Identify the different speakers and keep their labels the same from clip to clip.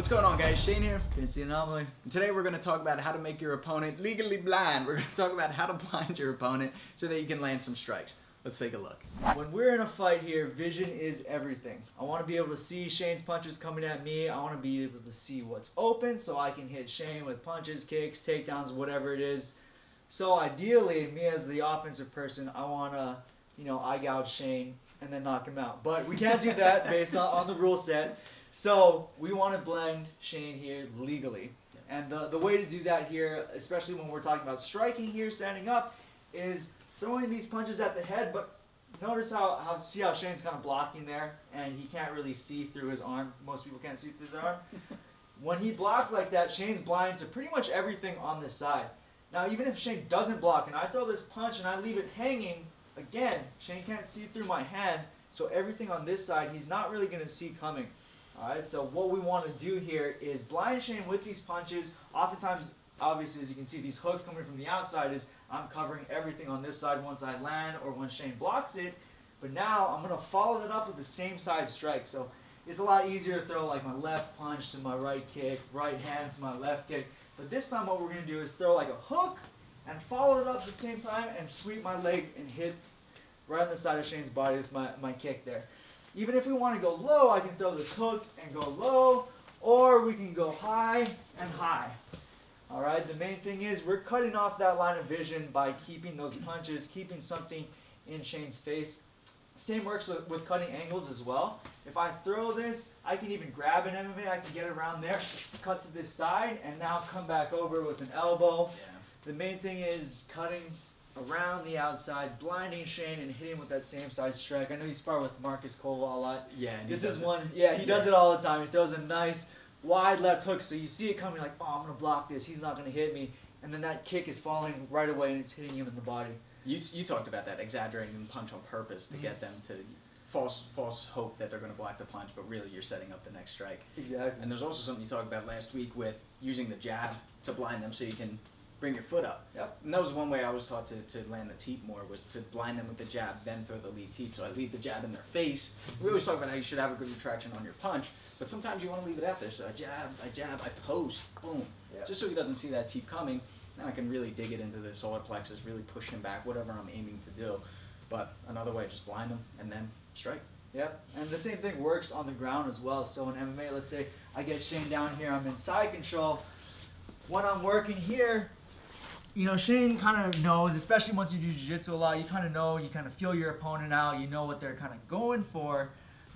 Speaker 1: What's going on, guys? Shane here.
Speaker 2: Vince The Anomaly.
Speaker 1: And today we're going to talk about how to make your opponent legally blind. We're going to talk about how to blind your opponent so that you can land some strikes. Let's take a look.
Speaker 2: When we're in a fight here, vision is everything. I want to be able to see Shane's punches coming at me. I want to be able to see what's open so I can hit Shane with punches, kicks, takedowns, whatever it is. So ideally, me as the offensive person, I want to, eye gouge Shane and then knock him out. But we can't do that based on the rule set. So we want to blend Shane here legally. And the way to do that here, especially when we're talking about striking here, standing up, is throwing these punches at the head. But notice how Shane's kind of blocking there, and he can't really see through his arm. Most people can't see through their arm. When he blocks like that, Shane's blind to pretty much everything on this side. Now, even if Shane doesn't block and I throw this punch and I leave it hanging, again, Shane can't see through my hand. So everything on this side, he's not really going to see coming. Alright, so what we want to do here is blind Shane with these punches. Oftentimes, obviously, as you can see, these hooks coming from the outside is I'm covering everything on this side once I land or when Shane blocks it. But now I'm going to follow that up with the same side strike. So it's a lot easier to throw like my left punch to my right kick, right hand to my left kick. But this time what we're going to do is throw like a hook and follow it up at the same time and sweep my leg and hit right on the side of Shane's body with my kick there. Even if we want to go low, I can throw this hook and go low, or we can go high and high. All right, the main thing is we're cutting off that line of vision by keeping those punches, keeping something in Shane's face. Same works with cutting angles as well. If I throw this, I can even grab an MMA, I can get around there, cut to this side, and now come back over with an elbow. Yeah. The main thing is cutting around the outsides, blinding Shane and hitting him with that same side strike. I know you spar with Marcus Cole a lot.
Speaker 1: Yeah, and
Speaker 2: this is one. Yeah, he does it all the time. He throws a nice wide left hook, so you see it coming like, oh, I'm gonna block this. He's not gonna hit me, and then that kick is falling right away and it's hitting him in the body.
Speaker 1: You talked about that, exaggerating the punch on purpose to get them to false hope that they're going to block the punch, but really you're setting up the next strike.
Speaker 2: Exactly.
Speaker 1: And there's also something you talked about last week with using the jab to blind them so you can bring your foot up.
Speaker 2: Yep.
Speaker 1: And that was one way I was taught to land the teep more, was to blind them with the jab, then throw the lead teep. So I leave the jab in their face. We always talk about how you should have a good retraction on your punch, but sometimes you want to leave it out there. So I jab, I post, boom. Yep. Just so he doesn't see that teep coming. Now I can really dig it into the solar plexus, really push him back, whatever I'm aiming to do. But another way, just blind him and then strike.
Speaker 2: Yep, and the same thing works on the ground as well. So in MMA, let's say I get Shane down here, I'm in side control. When I'm working here, Shane kind of knows, especially once you do jiu-jitsu a lot, you kind of know, you kind of feel your opponent out, you know what they're kind of going for.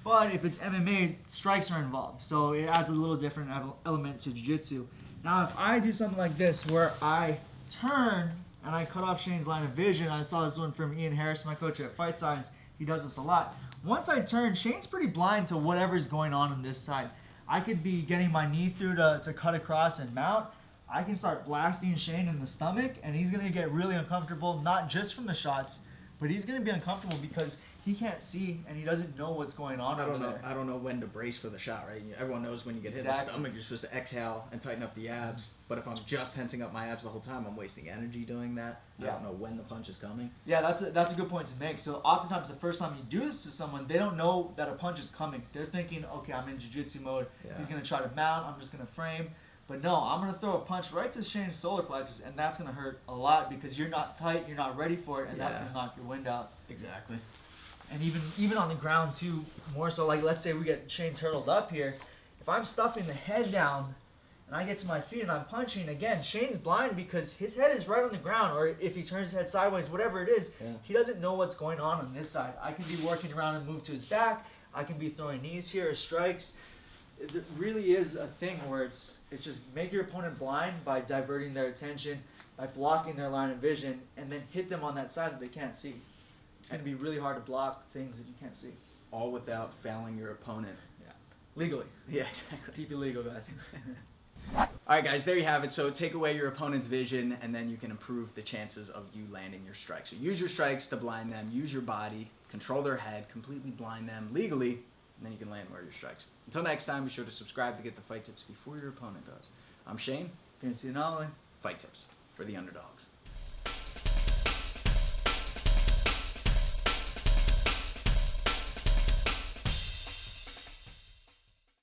Speaker 2: But if it's MMA, strikes are involved. So it adds a little different element to jiu-jitsu. Now, if I do something like this where I turn and I cut off Shane's line of vision, I saw this one from Ian Harris, my coach at Fight Science. He does this a lot. Once I turn, Shane's pretty blind to whatever's going on this side. I could be getting my knee through to cut across and mount. I can start blasting Shane in the stomach, and he's going to get really uncomfortable, not just from the shots, but he's going to be uncomfortable because he can't see and he doesn't know what's going on over there.
Speaker 1: I don't know when to brace for the shot, right? Everyone knows when you get hit in the stomach, you're supposed to exhale and tighten up the abs. But if I'm just tensing up my abs the whole time, I'm wasting energy doing that. Yeah. I don't know when the punch is coming.
Speaker 2: Yeah, that's a good point to make. So oftentimes the first time you do this to someone, they don't know that a punch is coming. They're thinking, okay, I'm in jiu-jitsu mode. Yeah. He's going to try to mount. I'm just going to frame. But no, I'm going to throw a punch right to Shane's solar plexus, and that's going to hurt a lot because you're not tight, you're not ready for it, and that's going to knock your wind out.
Speaker 1: Exactly.
Speaker 2: And even on the ground too, more so, like let's say we get Shane turtled up here. If I'm stuffing the head down and I get to my feet and I'm punching, again, Shane's blind because his head is right on the ground, or if he turns his head sideways, whatever it is, he doesn't know what's going on this side. I can be working around and move to his back. I can be throwing knees here or strikes. It really is a thing where it's just make your opponent blind by diverting their attention, by blocking their line of vision, and then hit them on that side that they can't see. It's going to be really hard to block things that you can't see.
Speaker 1: All without fouling your opponent.
Speaker 2: Yeah. Legally.
Speaker 1: Yeah, exactly.
Speaker 2: Keep it legal, guys.
Speaker 1: All right, guys, there you have it. So take away your opponent's vision, and then you can improve the chances of you landing your strikes. So use your strikes to blind them. Use your body. Control their head. Completely blind them legally, and then you can land more of your strikes. Until next time, be sure to subscribe to get the fight tips before your opponent does. I'm Shane.
Speaker 2: Vince The Anomaly.
Speaker 1: Fight tips for the underdogs.